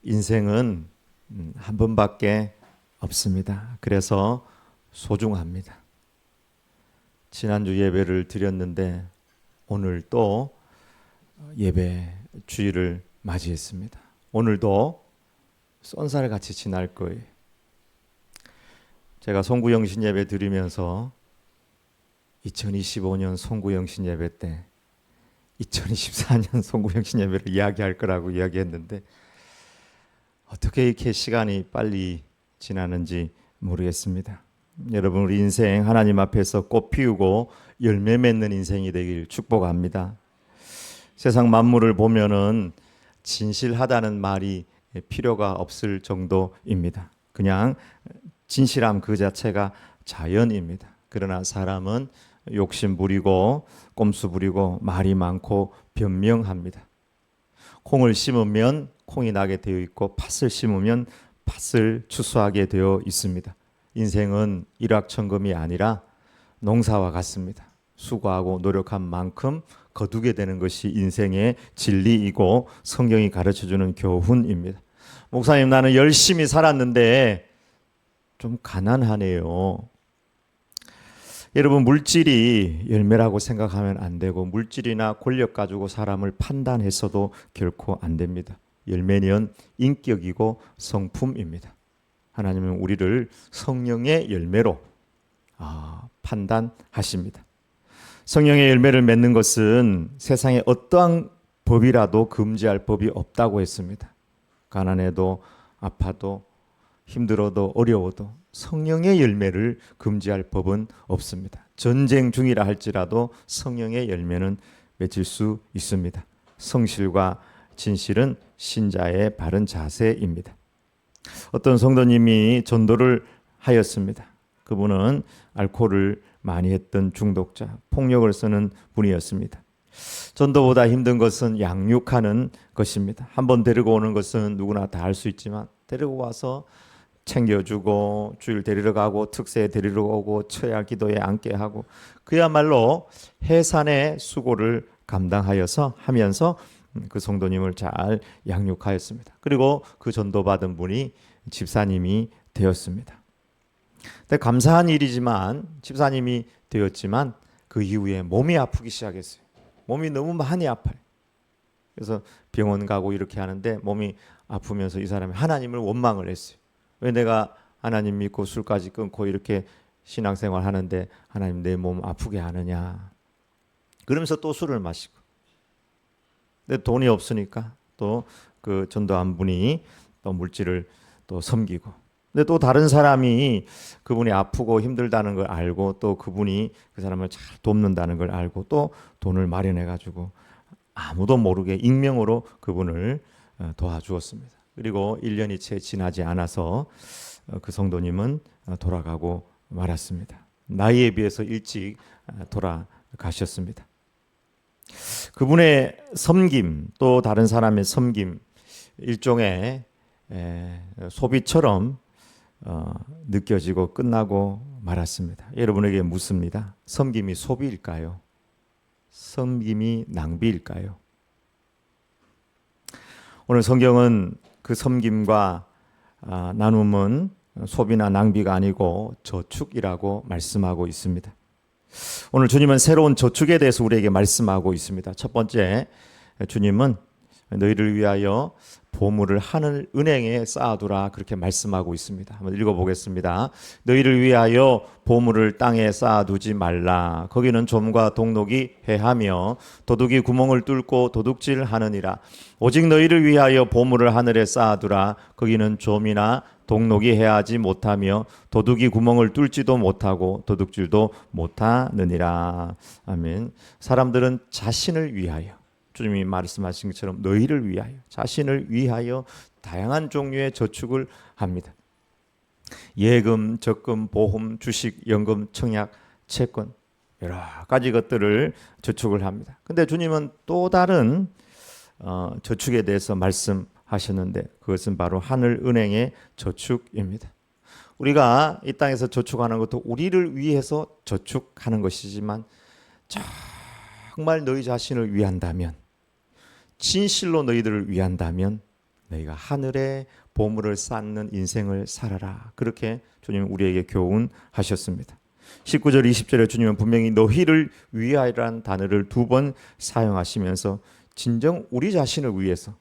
인생은 한 번밖에 없습니다. 그래서 소중합니다. 지난주 예배를 드렸는데 오늘 또 예배 주일을 맞이했습니다. 오늘도 쏜살같이 지날 거예요. 제가 송구영신 예배 드리면서 2025년 송구영신 예배 때 2024년 송구영신 예배를 이야기할 거라고 이야기했는데 어떻게 이렇게 시간이 빨리 지나는지 모르겠습니다. 여러분, 우리 인생 하나님 앞에서 꽃 피우고 열매 맺는 인생이 되길 축복합니다. 세상 만물을 보면은 진실하다는 말이 필요가 없을 정도입니다. 그냥 진실함 그 자체가 자연입니다. 그러나 사람은 욕심 부리고 꼼수 부리고 말이 많고 변명합니다. 콩을 심으면 콩이 나게 되어 있고 팥을 심으면 팥을 추수하게 되어 있습니다. 인생은 일확천금이 아니라 농사와 같습니다. 수고하고 노력한 만큼 거두게 되는 것이 인생의 진리이고 성경이 가르쳐주는 교훈입니다. 목사님, 나는 열심히 살았는데 좀 가난하네요. 여러분, 물질이 열매라고 생각하면 안 되고 물질이나 권력 가지고 사람을 판단해서도 결코 안 됩니다. 열매는 인격이고 성품입니다. 하나님은 우리를 성령의 열매로 판단하십니다. 성령의 열매를 맺는 것은 세상에 어떠한 법이라도 금지할 법이 없다고 했습니다. 가난해도 아파도 힘들어도 어려워도 성령의 열매를 금지할 법은 없습니다. 전쟁 중이라 할지라도 성령의 열매는 맺을 수 있습니다. 성실과 진실은 신자의 바른 자세입니다. 어떤 성도님이 전도를 하였습니다. 그분은 알코올을 많이 했던 중독자, 폭력을 쓰는 분이었습니다. 전도보다 힘든 것은 양육하는 것입니다. 한번 데리고 오는 것은 누구나 다 할 수 있지만 데리고 와서 챙겨주고 주일 데리러 가고 특세 데리러 오고 처야 기도에 앉게 하고 그야말로 해산의 수고를 감당하여서 하면서 그 성도님을 잘 양육하였습니다. 그리고 그 전도받은 분이 집사님이 되었습니다. 근데 감사한 일이지만 집사님이 되었지만 그 이후에 몸이 아프기 시작했어요. 몸이 너무 많이 아파요. 그래서 병원 가고 이렇게 하는데 몸이 아프면서 이 사람이 하나님을 원망을 했어요. 왜 내가 하나님 믿고 술까지 끊고 이렇게 신앙생활 하는데 하나님 내 몸 아프게 하느냐. 그러면서 또 술을 마시고. 근데 돈이 없으니까 또 그 전도한 분이 또 물질을 또 섬기고. 근데 또 다른 사람이 그분이 아프고 힘들다는 걸 알고 또 그분이 그 사람을 잘 돕는다는 걸 알고 또 돈을 마련해 가지고 아무도 모르게 익명으로 그분을 도와주었습니다. 그리고 1년이 채 지나지 않아서 그 성도님은 돌아가고 말았습니다. 나이에 비해서 일찍 돌아가셨습니다. 그분의 섬김, 또 다른 사람의 섬김, 일종의 소비처럼 느껴지고 끝나고 말았습니다. 여러분에게 묻습니다. 섬김이 소비일까요? 섬김이 낭비일까요? 오늘 성경은 그 섬김과 나눔은 소비나 낭비가 아니고 저축이라고 말씀하고 있습니다. 오늘 주님은 새로운 저축에 대해서 우리에게 말씀하고 있습니다. 첫 번째, 주님은 너희를 위하여 보물을 하늘 은행에 쌓아두라 그렇게 말씀하고 있습니다. 한번 읽어보겠습니다. 너희를 위하여 보물을 땅에 쌓아두지 말라. 거기는 좀과 동록이 해하며 도둑이 구멍을 뚫고 도둑질하느니라. 오직 너희를 위하여 보물을 하늘에 쌓아두라. 거기는 좀이나 동록이 해하지 못하며 도둑이 구멍을 뚫지도 못하고 도둑질도 못하느니라. 아멘. 사람들은 자신을 위하여, 주님이 말씀하신 것처럼 너희를 위하여, 자신을 위하여 다양한 종류의 저축을 합니다. 예금, 적금, 보험, 주식, 연금, 청약, 채권 여러 가지 것들을 저축을 합니다. 근데 주님은 또 다른 저축에 대해서 말씀하셨는데 그것은 바로 하늘은행의 저축입니다. 우리가 이 땅에서 저축하는 것도 우리를 위해서 저축하는 것이지만 정말 너희 자신을 위한다면, 진실로 너희들을 위한다면 너희가 하늘의 보물을 쌓는 인생을 살아라. 그렇게 주님은 우리에게 교훈하셨습니다. 19절 20절에 주님은 분명히 너희를 위하여라는 단어를 2번 사용하시면서 진정 우리 자신을 위해서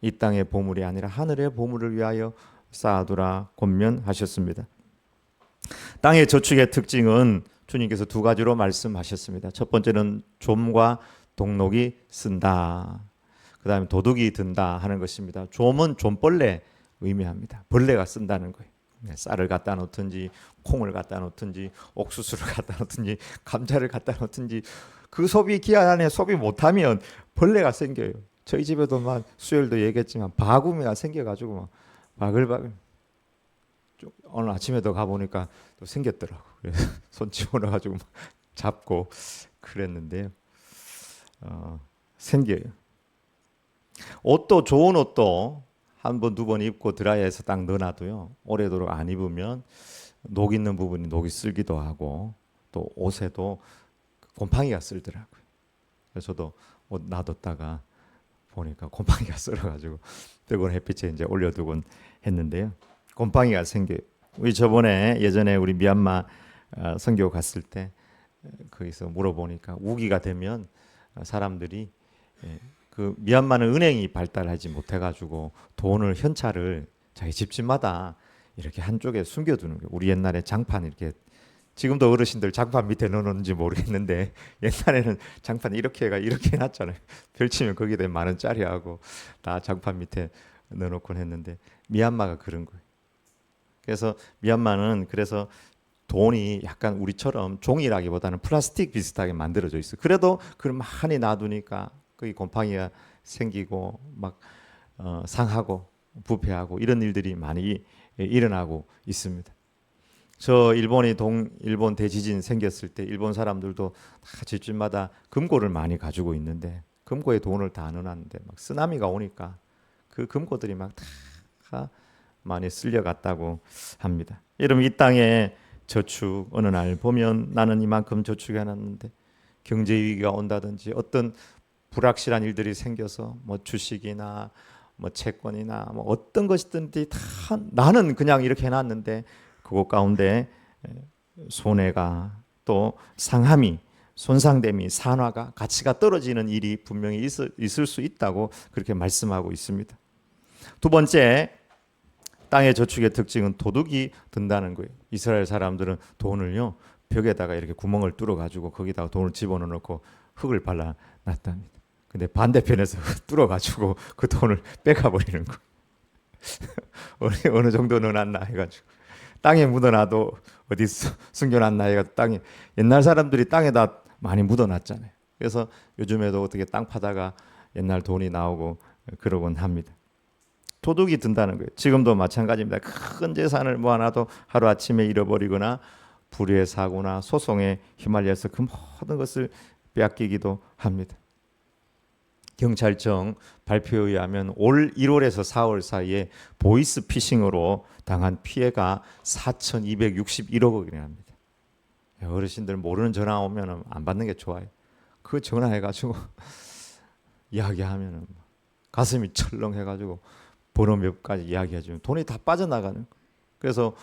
이 땅의 보물이 아니라 하늘의 보물을 위하여 쌓아두라 권면하셨습니다. 땅의 저축의 특징은 주님께서 2가지로 말씀하셨습니다. 첫 번째는 좀과 동록이 쓴다. 그 다음에 도둑이 든다 하는 것입니다. 좀은 좀벌레 의미합니다. 벌레가 쓴다는 거예요. 쌀을 갖다 놓든지 콩을 갖다 놓든지 옥수수를 갖다 놓든지 감자를 갖다 놓든지 그 소비 기한 안에 소비 못하면 벌레가 생겨요. 저희 집에도 막 수요일도 얘기했지만 바구미가 생겨가지고 막 바글바글. 오늘 아침에도 가보니까 또 생겼더라고. 그래서 손 집어넣어가지고 막 잡고 그랬는데요. 생겨요. 옷도 좋은 옷도 한 번, 2번 입고 드라이해서 딱 넣어놔도요. 오래도록 안 입으면 녹 있는 부분이 녹이 슬기도 하고 또 옷에도 곰팡이가 쓸더라고요. 그래서 저도 옷 놔뒀다가 보니까 곰팡이가 쓸어가지고 뜨거운 햇빛에 이제 올려두곤 했는데요. 곰팡이가 생겨요. 우리 저번에 예전에 우리 미얀마 선교 갔을 때 거기서 물어보니까 우기가 되면 사람들이 그 미얀마는 은행이 발달하지 못해가지고 돈을 현찰을 자기 집집마다 이렇게 한쪽에 숨겨두는 거예요. 우리 옛날에 장판 이렇게 지금도 어르신들 장판 밑에 넣어놓는지 모르겠는데 옛날에는 장판 이렇게 해놨잖아요. 펼치면 거기에 10,000원짜리하고 다 장판 밑에 넣어놓곤 했는데 미얀마가 그런 거예요. 그래서 미얀마는 그래서 돈이 약간 우리처럼 종이라기보다는 플라스틱 비슷하게 만들어져 있어요. 그래도 그걸 많이 놔두니까 거기 곰팡이가 생기고 막 상하고 부패하고 이런 일들이 많이 일어나고 있습니다. 저 일본이 일본 대지진 생겼을 때 일본 사람들도 다 집집마다 금고를 많이 가지고 있는데 금고에 돈을 다 넣어놨는데 막 쓰나미가 오니까 그 금고들이 막 다 많이 쓸려갔다고 합니다. 여러분 이 땅에 저축 어느 날 보면 나는 이만큼 저축해놨는데 경제 위기가 온다든지 어떤 불확실한 일들이 생겨서 뭐 주식이나 뭐 채권이나 뭐 어떤 것이든지 다 나는 그냥 이렇게 해놨는데 그것 가운데 손해가 또 상함이 손상됨이 산화가 가치가 떨어지는 일이 분명히 있을 수 있다고 그렇게 말씀하고 있습니다. 2번째 땅의 저축의 특징은 도둑이 든다는 거예요. 이스라엘 사람들은 돈을요 벽에다가 이렇게 구멍을 뚫어 가지고 거기다가 돈을 집어넣어 놓고 흙을 발라 놨답니다. 근데 반대편에서 뚫어 가지고 그 돈을 빼가 버리는 거예요. 어느 정도 넣어놨나 해가지고 땅에 묻어놔도 어디 숨겨놨나 해가지고 땅에 옛날 사람들이 땅에다 많이 묻어놨잖아요. 그래서 요즘에도 어떻게 땅 파다가 옛날 돈이 나오고 그러곤 합니다. 도둑이 든다는 거예요. 지금도 마찬가지입니다. 큰 재산을 모아놔도 하루아침에 잃어버리거나 불의의 사고나 소송에 휘말려서 그 모든 것을 빼앗기기도 합니다. 경찰청 발표에 의하면 올 1월에서 4월 사이에 보이스 피싱으로 당한 피해가 4,261억 원이나 합니다. 어르신들 모르는 전화 오면 안 받는 게 좋아요. 그 전화해가지고 이야기하면 가슴이 철렁해가지고 번호 몇 가지 이야기해주면 돈이 다 빠져나가는 거예요. 그래서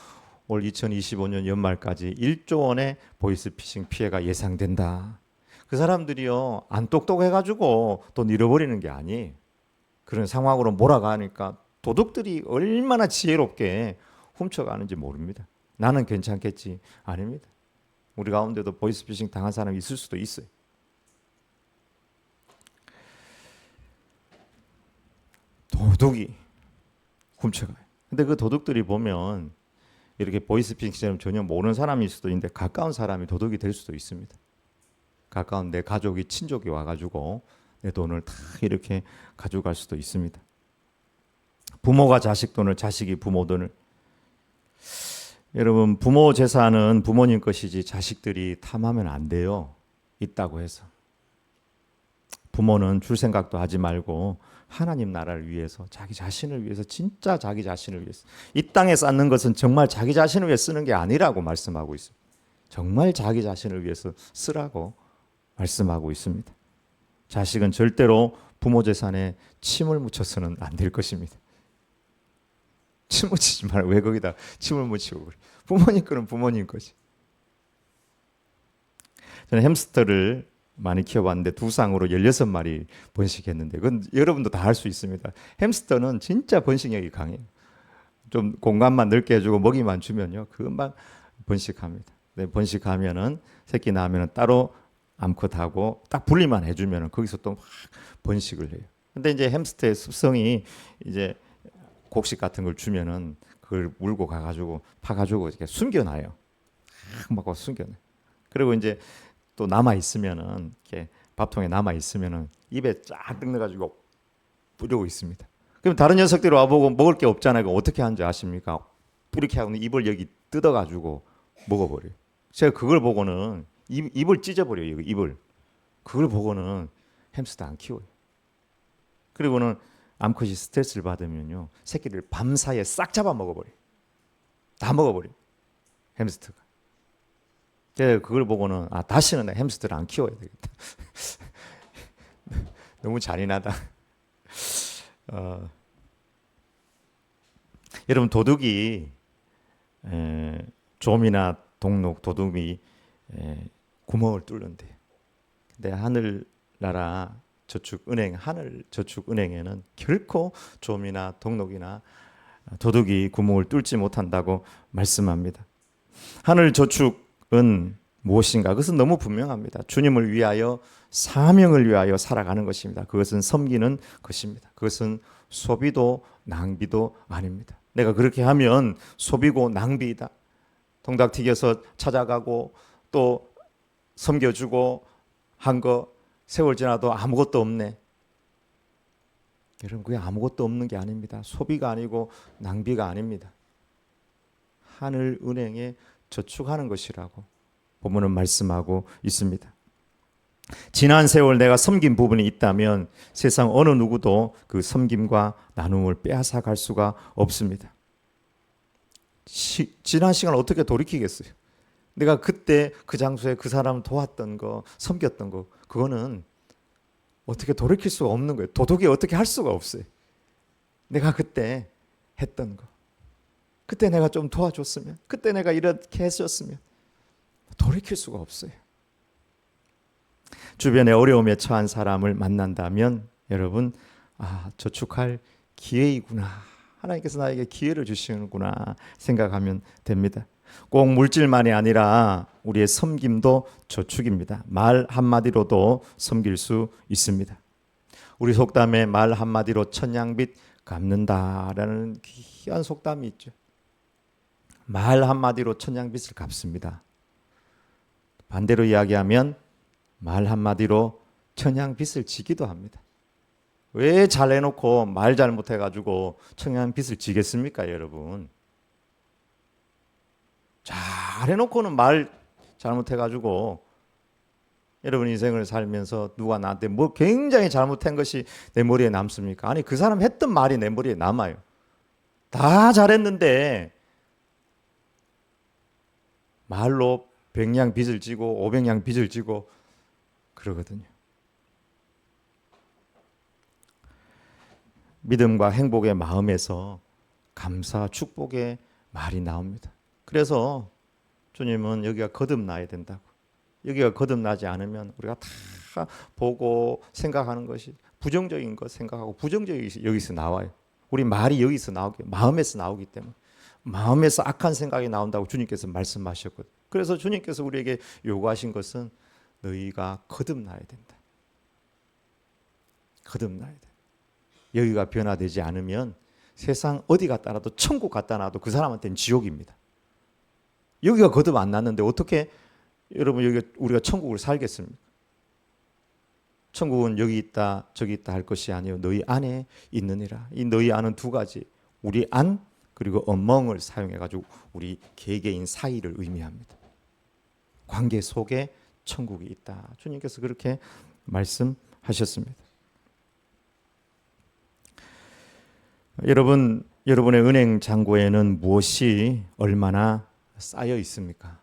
올 2025년 연말까지 1조 원의 보이스피싱 피해가 예상된다. 그 사람들이요 안 똑똑해가지고 돈 잃어버리는 게 아니에요. 그런 상황으로 몰아가니까 도둑들이 얼마나 지혜롭게 훔쳐가는지 모릅니다. 나는 괜찮겠지. 아닙니다. 우리 가운데도 보이스피싱 당한 사람이 있을 수도 있어요. 도둑이 훔쳐가요. 근데 그 도둑들이 보면 이렇게 보이스피싱처럼 전혀 모르는 사람일 수도 있는데 가까운 사람이 도둑이 될 수도 있습니다. 가까운 내 가족이 친족이 와가지고 내 돈을 다 이렇게 가져갈 수도 있습니다. 부모가 자식 돈을, 자식이 부모 돈을. 여러분 부모 재산은 부모님 것이지 자식들이 탐하면 안 돼요. 있다고 해서. 부모는 줄 생각도 하지 말고 하나님 나라를 위해서 자기 자신을 위해서 진짜 자기 자신을 위해서 이 땅에 쌓는 것은 정말 자기 자신을 위해 쓰는 게 아니라고 말씀하고 있습니다. 정말 자기 자신을 위해서 쓰라고 말씀하고 있습니다. 자식은 절대로 부모 재산에 침을 묻혀서는 안 될 것입니다. 침 묻히지 말고 왜 거기다 침을 묻히고 그래. 부모님 거는 부모님 거지. 저는 햄스터를 많이 키워봤는데 두 쌍으로 16마리 번식했는데 그건 여러분도 다 할 수 있습니다. 햄스터는 진짜 번식력이 강해요. 좀 공간만 넓게 해주고 먹이만 주면요 금방 번식합니다. 네, 번식하면은 새끼 낳으면은 따로 암컷하고 딱 분리만 해주면은 거기서 또 막 번식을 해요. 근데 이제 햄스터의 습성이 이제 곡식 같은 걸 주면은 그걸 물고 가가지고 파가지고 이렇게 숨겨놔요. 막 숨겨놔. 그리고 이제 또 남아 있으면은 이렇게 밥통에 남아 있으면은 입에 쫙 넣어가지고 뿌리고 있습니다. 그럼 다른 녀석들이 와보고 먹을 게 없잖아요. 그럼 어떻게 하는지 아십니까? 이렇게 하고 입을 여기 뜯어가지고 먹어버려요. 제가 그걸 보고는 입을 찢어버려요. 입을. 그걸 보고는 햄스터 안 키워요. 그리고는 암컷이 스트레스를 받으면요 새끼를 밤사이에 싹 잡아 먹어버려요. 다 먹어버려요. 햄스터가. 제가 그걸 보고는 다시는 햄스터를 안 키워야 되겠다. 너무 잔인하다. 여러분 도둑이 좀이나 동록 도둑이 구멍을 뚫는데 근데 하늘나라 저축은행 하늘저축은행에는 결코 좀이나 동록이나 도둑이 구멍을 뚫지 못한다고 말씀합니다. 하늘저축은 무엇인가? 그것은 너무 분명합니다. 주님을 위하여 사명을 위하여 살아가는 것입니다. 그것은 섬기는 것입니다. 그것은 소비도 낭비도 아닙니다. 내가 그렇게 하면 소비고 낭비이다. 통닭 튀겨서 찾아가고 또 섬겨주고 한 거 세월 지나도 아무것도 없네. 여러분 그게 아무것도 없는 게 아닙니다. 소비가 아니고 낭비가 아닙니다. 하늘은행에 저축하는 것이라고 본문은 말씀하고 있습니다. 지난 세월 내가 섬긴 부분이 있다면 세상 어느 누구도 그 섬김과 나눔을 빼앗아 갈 수가 없습니다. 지난 시간을 어떻게 돌이키겠어요? 내가 그때 그 장소에 그 사람을 도왔던 거, 섬겼던 거, 그거는 어떻게 돌이킬 수가 없는 거예요. 도둑이 어떻게 할 수가 없어요. 내가 그때 했던 거, 그때 내가 좀 도와줬으면, 그때 내가 이렇게 했었으면 돌이킬 수가 없어요. 주변에 어려움에 처한 사람을 만난다면 여러분 저축할 기회이구나. 하나님께서 나에게 기회를 주시는구나 생각하면 됩니다. 꼭 물질만이 아니라 우리의 섬김도 저축입니다. 말 한마디로도 섬길 수 있습니다. 우리 속담에 말 한마디로 천냥빚 갚는다라는 귀한 속담이 있죠. 말 한마디로 천냥빚을 갚습니다. 반대로 이야기하면 말 한마디로 천냥빚을 지기도 합니다. 왜 잘해놓고 말 잘못해가지고 천냥빚을 지겠습니까, 여러분? 잘해놓고는 말 잘못해가지고 여러분 인생을 살면서 누가 나한테 뭐 굉장히 잘못한 것이 내 머리에 남습니까? 아니 그 사람 했던 말이 내 머리에 남아요. 다 잘했는데 말로 100냥 빚을 지고 500냥 빚을 지고 그러거든요. 믿음과 행복의 마음에서 감사, 축복의 말이 나옵니다. 그래서 주님은 여기가 거듭나야 된다고. 여기가 거듭나지 않으면 우리가 다 보고 생각하는 것이 부정적인 것 생각하고 부정적인 것이 여기서 나와요. 우리 말이 여기서 나오기, 마음에서 나오기 때문에 마음에서 악한 생각이 나온다고 주님께서 말씀하셨거든요. 그래서 주님께서 우리에게 요구하신 것은 너희가 거듭나야 된다. 거듭나야 돼. 여기가 변화되지 않으면 세상 어디 갔다 놔도 천국 갔다 놔도 그 사람한테는 지옥입니다. 여기가 거듭 안 났는데 어떻게 여러분 여기 우리가 천국을 살겠습니까? 천국은 여기 있다 저기 있다 할 것이 아니요 너희 안에 있느니라. 이 너희 안은 두 가지, 우리 안 그리고 어멍을 사용해가지고 우리 개개인 사이를 의미합니다. 관계 속에 천국이 있다. 주님께서 그렇게 말씀하셨습니다. 여러분, 여러분의 은행 잔고에는 무엇이 얼마나 쌓여 있습니까?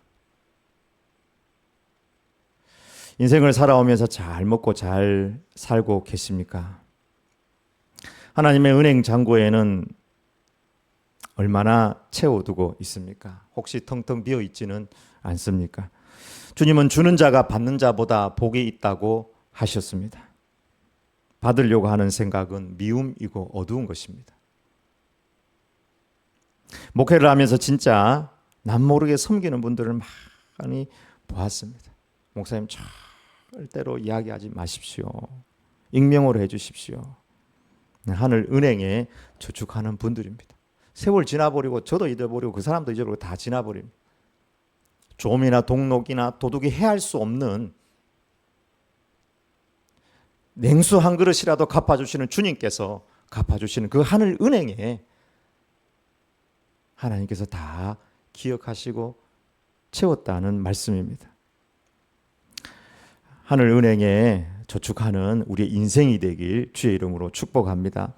인생을 살아오면서 잘 먹고 잘 살고 계십니까? 하나님의 은행 잔고에는 얼마나 채워두고 있습니까? 혹시 텅텅 비어 있지는 않습니까? 주님은 주는 자가 받는 자보다 복이 있다고 하셨습니다. 받으려고 하는 생각은 미움이고 어두운 것입니다. 목회를 하면서 진짜 남모르게 섬기는 분들을 많이 보았습니다. 목사님 절대로 이야기하지 마십시오. 익명으로 해주십시오. 하늘 은행에 저축하는 분들입니다. 세월 지나버리고 저도 잊어버리고 그 사람도 잊어버리고 다 지나버립니다. 조음이나 동록이나 도둑이 해할 수 없는 냉수 한 그릇이라도 갚아주시는 주님께서 갚아주시는 그 하늘 은행에 하나님께서 다 기억하시고 채웠다는 말씀입니다. 하늘 은행에 저축하는 우리의 인생이 되길 주의 이름으로 축복합니다.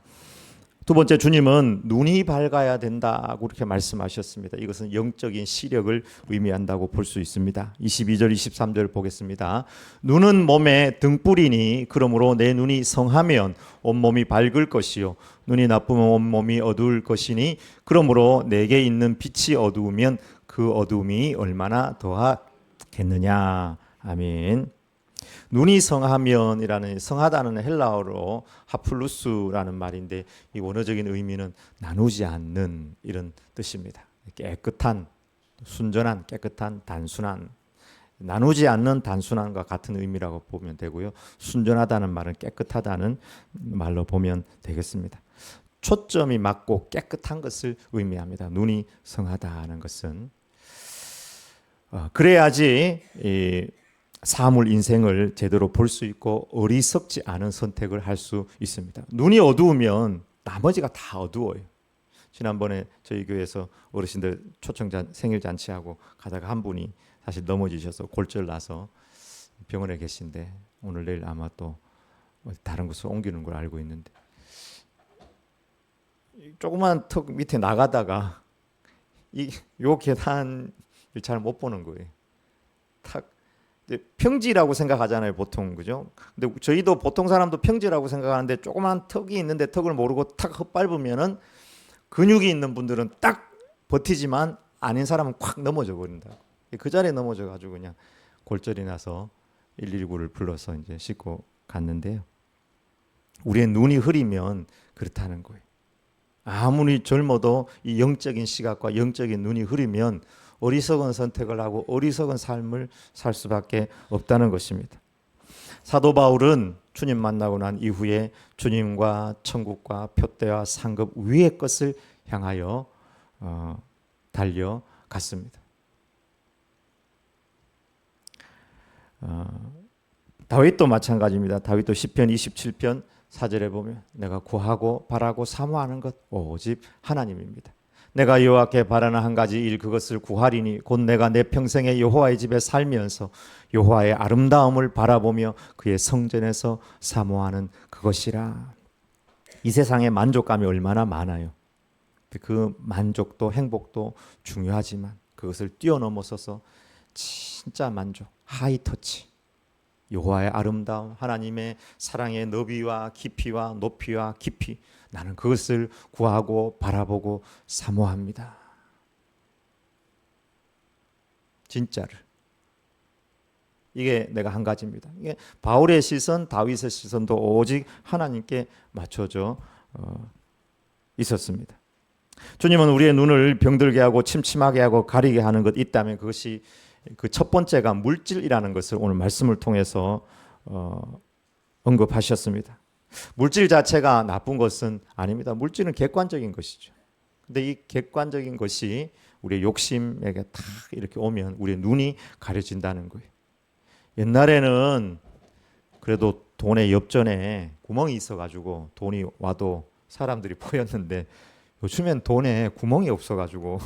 두 번째, 주님은 눈이 밝아야 된다고 그렇게 말씀하셨습니다. 이것은 영적인 시력을 의미한다고 볼 수 있습니다. 22절 23절 보겠습니다. 눈은 몸의 등불이니 그러므로 내 눈이 성하면 온몸이 밝을 것이요 눈이 나쁘면 온몸이 어두울 것이니 그러므로 내게 있는 빛이 어두우면 그 어두움이 얼마나 더하겠느냐. 아멘. 눈이 성하면이라는, 성하다는 헬라어로 하플루스라는 말인데 이 원어적인 의미는 나누지 않는 이런 뜻입니다. 깨끗한, 순전한, 깨끗한, 단순한, 나누지 않는 단순함과 같은 의미라고 보면 되고요. 순전하다는 말은 깨끗하다는 말로 보면 되겠습니다. 초점이 맞고 깨끗한 것을 의미합니다. 눈이 성하다는 것은 그래야지 사물 인생을 제대로 볼 수 있고 어리석지 않은 선택을 할 수 있습니다. 눈이 어두우면 나머지가 다 어두워요. 지난번에 저희 교회에서 어르신들 생일 잔치하고 가다가 한 분이 사실 넘어지셔서 골절 나서 병원에 계신데 오늘 내일 아마 또 다른 곳으로 옮기는 걸 알고 있는데 조그만 턱 밑에 나가다가 요 계단을 잘 못 보는 거예요. 탁 평지라고 생각하잖아요, 보통. 그죠? 근데 저희도 보통 사람도 평지라고 생각하는데 조그만 턱이 있는데 턱을 모르고 탁 헛밟으면은 근육이 있는 분들은 딱 버티지만 아닌 사람은 콱 넘어져 버린다. 그 자리에 넘어져 가지고 그냥 골절이 나서 119를 불러서 이제 싣고 갔는데요. 우리의 눈이 흐리면 그렇다는 거예요. 아무리 젊어도 이 영적인 시각과 영적인 눈이 흐리면 어리석은 선택을 하고 어리석은 삶을 살 수밖에 없다는 것입니다. 사도 바울은 주님 만나고 난 이후에 주님과 천국과 표대와 상급 위의 것을 향하여 달려갔습니다. 다윗도 마찬가지입니다. 다윗도 시편 27편 4절에 보면 내가 구하고 바라고 사모하는 것 오직 하나님입니다. 내가 여호와께 바라는 한 가지 일 그것을 구하리니 곧 내가 내 평생에 여호와의 집에 살면서 여호와의 아름다움을 바라보며 그의 성전에서 사모하는 그것이라. 이 세상에 만족감이 얼마나 많아요. 그 만족도 행복도 중요하지만 그것을 뛰어넘어서서 진짜 만족, 하이터치, 여호와의 아름다움, 하나님의 사랑의 너비와 깊이와 높이와 깊이, 나는 그것을 구하고 바라보고 사모합니다. 진짜를. 이게 내가 한 가지입니다. 이게 바울의 시선, 다윗의 시선도 오직 하나님께 맞춰져 있었습니다. 주님은 우리의 눈을 병들게 하고 침침하게 하고 가리게 하는 것 있다면 그것이 그 첫 번째가 물질이라는 것을 오늘 말씀을 통해서 언급하셨습니다. 물질 자체가 나쁜 것은 아닙니다. 물질은 객관적인 것이죠. 근데 이 객관적인 것이 우리의 욕심에게 딱 이렇게 오면 우리의 눈이 가려진다는 거예요. 옛날에는 그래도 돈의 엽전에 구멍이 있어가지고 돈이 와도 사람들이 보였는데 요즘엔 돈에 구멍이 없어가지고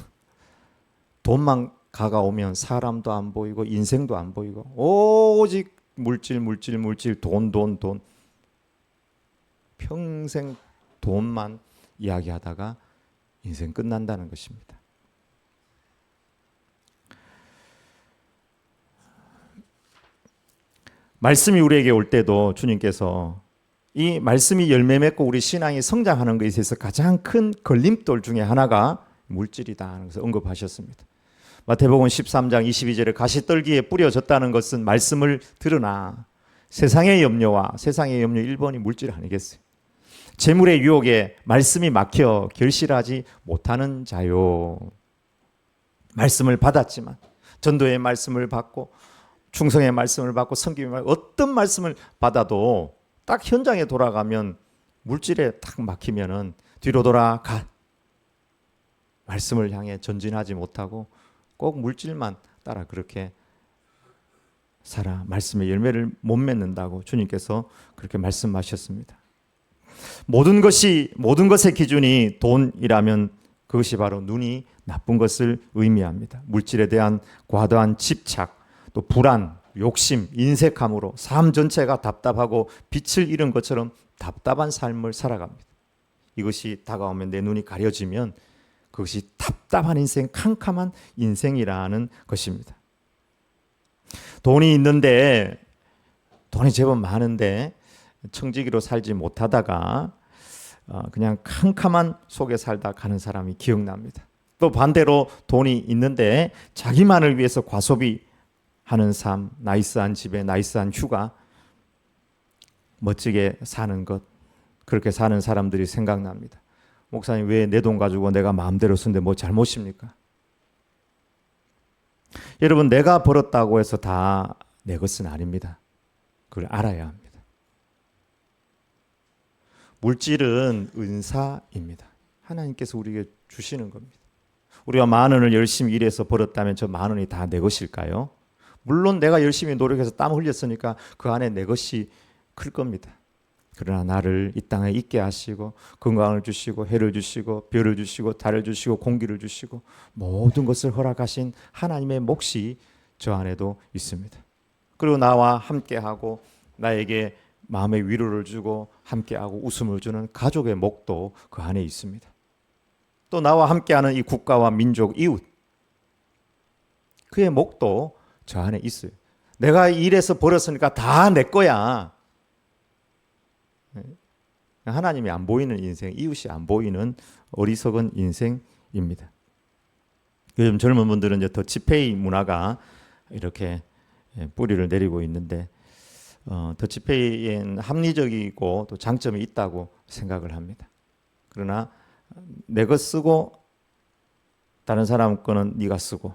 돈만 가까오면 사람도 안 보이고 인생도 안 보이고 오직 물질, 돈. 평생 돈만 이야기하다가 인생 끝난다는 것입니다. 말씀이 우리에게 올 때도 주님께서 이 말씀이 열매 맺고 우리 신앙이 성장하는 것에 있어서 가장 큰 걸림돌 중에 하나가 물질이다. 그래서 언급하셨습니다. 마태복음 13장 22절에 가시떨기에 뿌려졌다는 것은 말씀을 들으나 세상의 염려와 세상의 염려 1번이 물질 아니겠어요? 재물의 유혹에 말씀이 막혀 결실하지 못하는 자요. 말씀을 받았지만 전도의 말씀을 받고 충성의 말씀을 받고 섬김의 말씀, 어떤 말씀을 받아도 딱 현장에 돌아가면 물질에 딱 막히면은 뒤로 돌아가 말씀을 향해 전진하지 못하고 꼭 물질만 따라 그렇게 살아 말씀의 열매를 못 맺는다고 주님께서 그렇게 말씀하셨습니다. 모든 것의 기준이 돈이라면 그것이 바로 눈이 나쁜 것을 의미합니다. 물질에 대한 과도한 집착, 또 불안, 욕심, 인색함으로 삶 전체가 답답하고 빛을 잃은 것처럼 답답한 삶을 살아갑니다. 이것이 다가오면 내 눈이 가려지면 그것이 답답한 인생, 캄캄한 인생이라는 것입니다. 돈이 있는데, 돈이 제법 많은데 청지기로 살지 못하다가 그냥 캄캄한 속에 살다 가는 사람이 기억납니다. 또 반대로 돈이 있는데 자기만을 위해서 과소비하는 삶, 나이스한 집에 나이스한 휴가, 멋지게 사는 것, 그렇게 사는 사람들이 생각납니다. 목사님, 왜 내 돈 가지고 내가 마음대로 쓰는데 뭐 잘못입니까? 여러분, 내가 벌었다고 해서 다 내 것은 아닙니다. 그걸 알아야 합니다. 물질은 은사입니다. 하나님께서 우리에게 주시는 겁니다. 우리가 10,000원을 열심히 일해서 벌었다면 저 10,000원이 다 내 것일까요? 물론 내가 열심히 노력해서 땀 흘렸으니까 그 안에 내 것이 클 겁니다. 그러나 나를 이 땅에 있게 하시고 건강을 주시고 해를 주시고 별을 주시고 달을 주시고 공기를 주시고 모든 것을 허락하신 하나님의 몫이 저 안에도 있습니다. 그리고 나와 함께하고 나에게 마음의 위로를 주고 함께하고 웃음을 주는 가족의 몫도 그 안에 있습니다. 또 나와 함께하는 이 국가와 민족, 이웃, 그의 몫도 저 안에 있어요. 내가 일해서 벌었으니까 다 내 거야. 하나님이 안 보이는 인생, 이웃이 안 보이는 어리석은 인생입니다. 요즘 젊은 분들은 이제 더치페이 문화가 이렇게 뿌리를 내리고 있는데 더치페이엔 합리적이고 또 장점이 있다고 생각을 합니다. 그러나 내 것 쓰고 다른 사람 거는 네가 쓰고,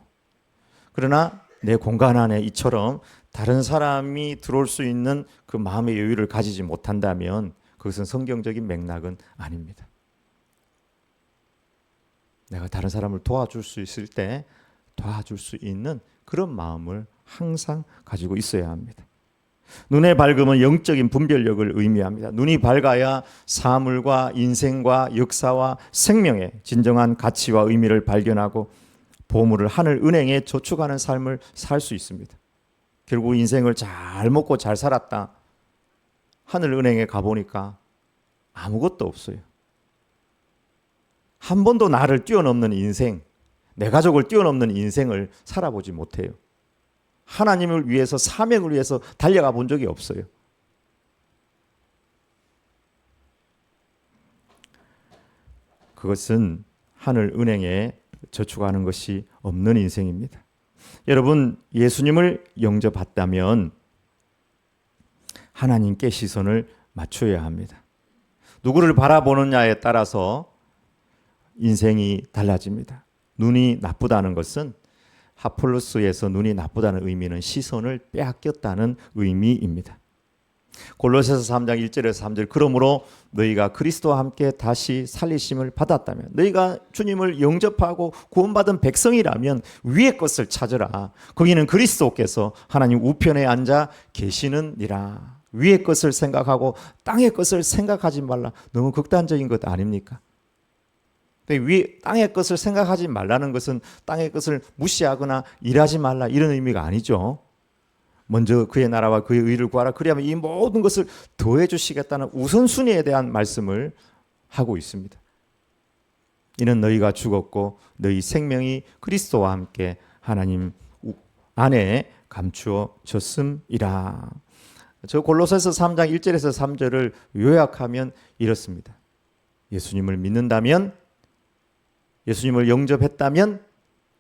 그러나 내 공간 안에 이처럼 다른 사람이 들어올 수 있는 그 마음의 여유를 가지지 못한다면 그것은 성경적인 맥락은 아닙니다. 내가 다른 사람을 도와줄 수 있을 때 도와줄 수 있는 그런 마음을 항상 가지고 있어야 합니다. 눈의 밝음은 영적인 분별력을 의미합니다. 눈이 밝아야 사물과 인생과 역사와 생명의 진정한 가치와 의미를 발견하고 보물을 하늘 은행에 저축하는 삶을 살 수 있습니다. 결국 인생을 잘 먹고 잘 살았다. 하늘 은행에 가보니까 아무것도 없어요. 한 번도 나를 뛰어넘는 인생, 내 가족을 뛰어넘는 인생을 살아보지 못해요. 하나님을 위해서, 사명을 위해서 달려가 본 적이 없어요. 그것은 하늘 은행에 저축하는 것이 없는 인생입니다. 여러분, 예수님을 영접했다면 하나님께 시선을 맞춰야 합니다. 누구를 바라보느냐에 따라서 인생이 달라집니다. 눈이 나쁘다는 것은 하플루스에서 눈이 나쁘다는 의미는 시선을 빼앗겼다는 의미입니다. 골로새서 3장 1절에서 3절, 그러므로 너희가 그리스도와 함께 다시 살리심을 받았다면, 너희가 주님을 영접하고 구원받은 백성이라면 위의 것을 찾으라. 거기는 그리스도께서 하나님 우편에 앉아 계시느니라. 위의 것을 생각하고 땅의 것을 생각하지 말라. 너무 극단적인 것 아닙니까? 땅의 것을 생각하지 말라는 것은 땅의 것을 무시하거나 일하지 말라 이런 의미가 아니죠. 먼저 그의 나라와 그의 의를 구하라. 그리하면 이 모든 것을 더해 주시겠다는 우선순위에 대한 말씀을 하고 있습니다. 이는 너희가 죽었고 너희 생명이 그리스도와 함께 하나님 안에 감추어졌음이라. 저 골로새서 3장 1절에서 3절을 요약하면 이렇습니다. 예수님을 믿는다면 예수님을 영접했다면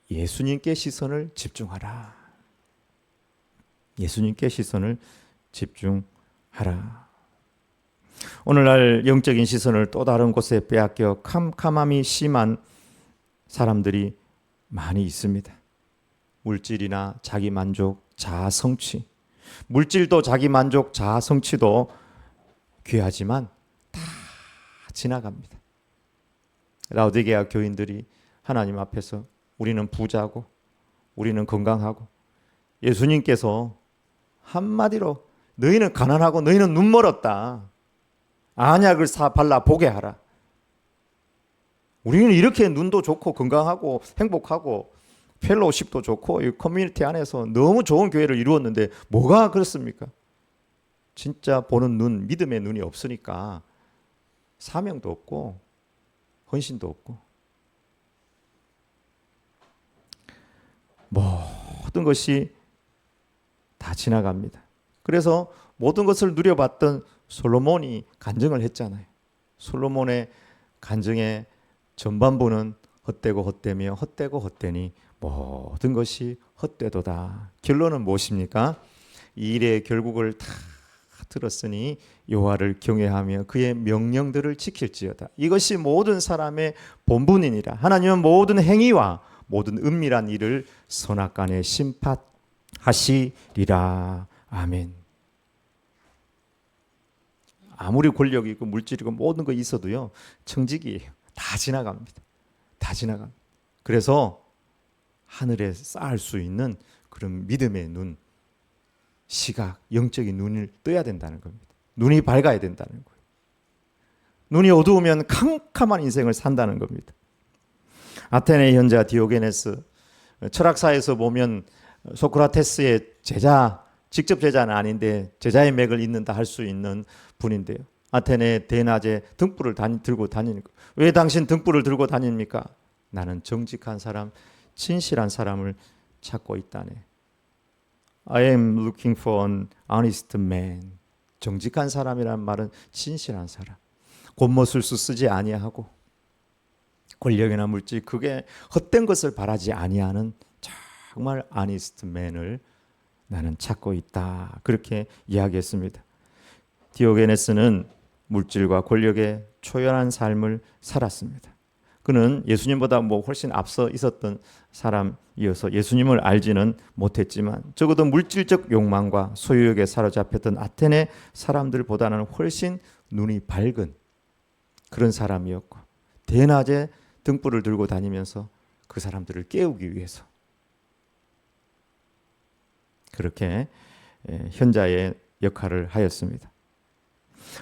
예수님께 시선을 집중하라. 예수님께 시선을 집중하라. 오늘날 영적인 시선을 또 다른 곳에 빼앗겨 캄캄함이 심한 사람들이 많이 있습니다. 물질이나 자기 만족, 자아 성취. 물질도 자기 만족, 자아 성취도 귀하지만 다 지나갑니다. 라오디게아 교인들이 하나님 앞에서 우리는 부자고 우리는 건강하고, 예수님께서 한마디로 너희는 가난하고 너희는 눈 멀었다. 안약을 사 발라 보게 하라. 우리는 이렇게 눈도 좋고 건강하고 행복하고 펠로우십도 좋고 이 커뮤니티 안에서 너무 좋은 교회를 이루었는데 뭐가 그렇습니까? 진짜 보는 눈, 믿음의 눈이 없으니까 사명도 없고 헌신도 없고 모든 것이 다 지나갑니다. 그래서 모든 것을 누려봤던 솔로몬이 간증을 했잖아요. 솔로몬의 간증의 전반부는 헛되고 헛되며 헛되고 헛되니 모든 것이 헛되도다. 결론은 무엇입니까? 이 일의 결국을 다 들었으니 여호와를 경외하며 그의 명령들을 지킬지어다. 이것이 모든 사람의 본분이니라. 하나님은 모든 행위와 모든 은밀한 일을 선악간에 심판하시리라. 아멘. 아무리 권력이 있고 물질이고 모든 거 있어도요, 청직이에요. 다 지나갑니다. 다 지나갑니다. 그래서 하늘에 쌓을 수 있는 그런 믿음의 눈, 시각, 영적인 눈을 떠야 된다는 겁니다. 눈이 밝아야 된다는 거예요. 눈이 어두우면 캄캄한 인생을 산다는 겁니다. 아테네 현자 디오게네스, 철학사에서 보면 소크라테스의 제자, 직접 제자는 아닌데 제자의 맥을 잇는다 할 수 있는 분인데요. 아테네 대낮에 등불을 들고 다니는 거예요. 왜 당신 등불을 들고 다닙니까? 나는 정직한 사람, 진실한 사람을 찾고 있다네. I am looking for an honest man. 정직한 사람이란 말은 진실한 사람. 곤모술수 쓰지 아니하고 권력이나 물질, 그게 헛된 것을 바라지 아니하는 정말 honest man을 나는 찾고 있다. 그렇게 이야기했습니다. 디오게네스는 물질과 권력에 초연한 삶을 살았습니다. 그는 예수님보다 훨씬 앞서 있었던 사람이어서 예수님을 알지는 못했지만 적어도 물질적 욕망과 소유욕에 사로잡혔던 아테네 사람들보다는 훨씬 눈이 밝은 그런 사람이었고, 대낮에 등불을 들고 다니면서 그 사람들을 깨우기 위해서 그렇게 현자의 역할을 하였습니다.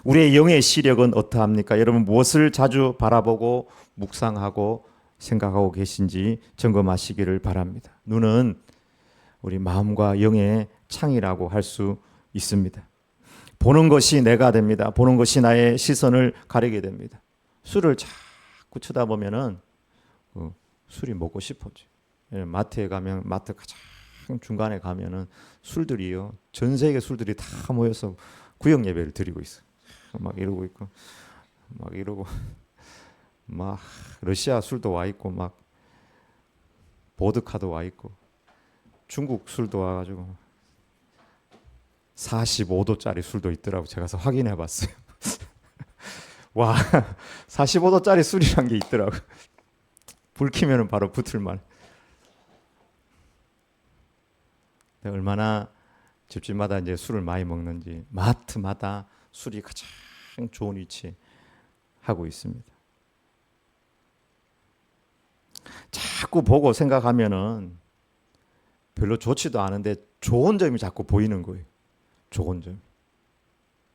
우리의 영의 시력은 어떠합니까? 여러분 무엇을 자주 바라보고 묵상하고 생각하고 계신지 점검하시기를 바랍니다. 눈은 우리 마음과 영의 창이라고 할 수 있습니다. 보는 것이 내가 됩니다. 보는 것이 나의 시선을 가리게 됩니다. 술을 자꾸 쳐다보면은 술이 먹고 싶어져. 마트에 가면 마트 가장 중간에 가면은 술들이요, 전 세계 술들이 다 모여서 구역 예배를 드리고 있어. 막 이러고 있고, 막 이러고, 막 러시아 술도 와 있고, 막 보드카도 와 있고, 중국 술도 와가지고 45도짜리 술도 있더라고. 제가 가서 확인해봤어요. 와, 45도짜리 술이란 게 있더라고. 불 켜면은 바로 붙을만. 얼마나 집집마다 이제 술을 많이 먹는지 마트마다 술이 가장 좋은 위치에 하고 있습니다. 자꾸 보고 생각하면은 별로 좋지도 않은데 좋은 점이 자꾸 보이는 거예요. 좋은 점.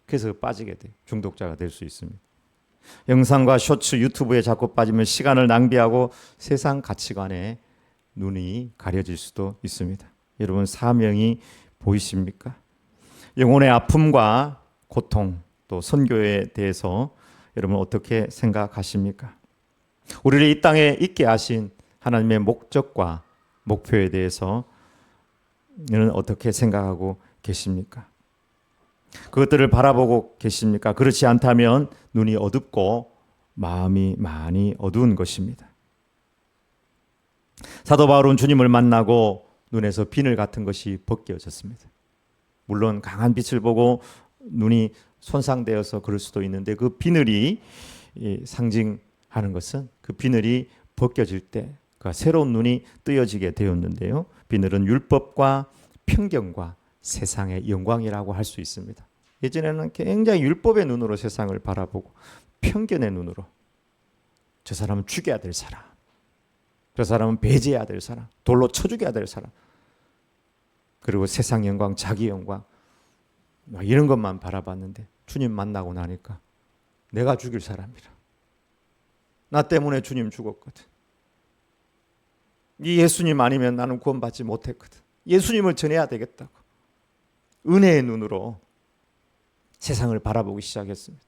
그래서 빠지게 돼. 중독자가 될 수 있습니다. 영상과 쇼츠, 유튜브에 자꾸 빠지면 시간을 낭비하고 세상 가치관에 눈이 가려질 수도 있습니다. 여러분 사명이 보이십니까? 영혼의 아픔과 고통, 또 선교에 대해서 여러분 어떻게 생각하십니까? 우리를 이 땅에 있게 하신 하나님의 목적과 목표에 대해서는 어떻게 생각하고 계십니까? 그것들을 바라보고 계십니까? 그렇지 않다면 눈이 어둡고 마음이 많이 어두운 것입니다. 사도 바울은 주님을 만나고 눈에서 비늘 같은 것이 벗겨졌습니다. 물론 강한 빛을 보고 눈이 손상되어서 그럴 수도 있는데 그 비늘이 상징하는 것은 그 비늘이 벗겨질 때 그 새로운 눈이 뜨여지게 되었는데요. 비늘은 율법과 편견과 세상의 영광이라고 할 수 있습니다. 예전에는 굉장히 율법의 눈으로 세상을 바라보고 편견의 눈으로 저 사람은 죽여야 될 사람, 저 사람은 배제해야 될 사람, 돌로 쳐 죽여야 될 사람, 그리고 세상 영광, 자기 영광 이런 것만 바라봤는데 주님 만나고 나니까 내가 죽일 사람이라, 나 때문에 주님 죽었거든, 이 예수님 아니면 나는 구원받지 못했거든, 예수님을 전해야 되겠다고 은혜의 눈으로 세상을 바라보기 시작했습니다.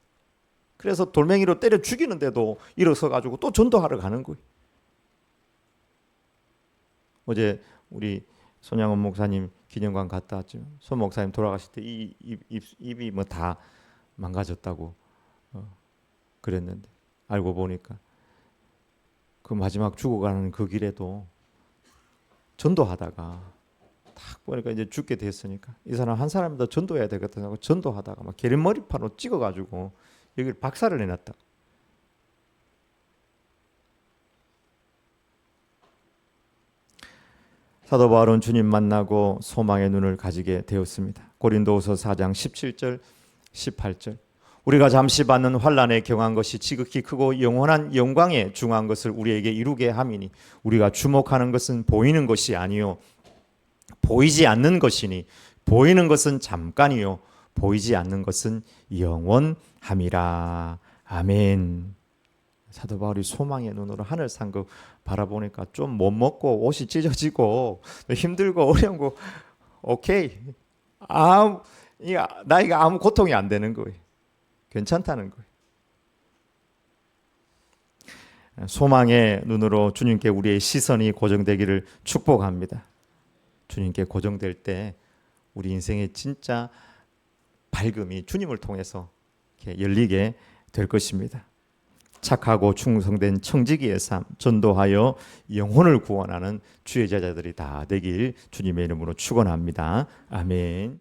그래서 돌멩이로 때려 죽이는데도 일어서 가지고 또 전도하러 가는 거예요. 어제 우리 손양원 목사님 기념관 갔다 왔죠. 손 목사님 돌아가실 때 입이 뭐 다 망가졌다고 그랬는데 알고 보니까 그 마지막 죽어가는 그 길에도 전도하다가 딱 보니까 이제 죽게 됐으니까 이 사람 한 사람이 더 전도해야 되겠다고 전도하다가 막 계란머리판으로 찍어가지고 여기를 박살을 내놨다. 사도 바울은 주님 만나고 소망의 눈을 가지게 되었습니다. 고린도후서 4장 17절 18절 우리가 잠시 받는 환난에 경한 것이 지극히 크고 영원한 영광에 중한 것을 우리에게 이루게 함이니 우리가 주목하는 것은 보이는 것이 아니요 보이지 않는 것이니 보이는 것은 잠깐이요 보이지 않는 것은 영원함이라. 아멘. 사도 바울이 소망의 눈으로 하늘 상급 바라보니까 좀 못 먹고 옷이 찢어지고 힘들고 어려운 거 오케이, 나이가 아무 고통이 안 되는 거예요. 괜찮다는 거예요. 소망의 눈으로 주님께 우리의 시선이 고정되기를 축복합니다. 주님께 고정될 때 우리 인생의 진짜 밝음이 주님을 통해서 이렇게 열리게 될 것입니다. 착하고 충성된 청지기의 삶, 전도하여 영혼을 구원하는 주의 제자들이 다 되길 주님의 이름으로 축원합니다. 아멘.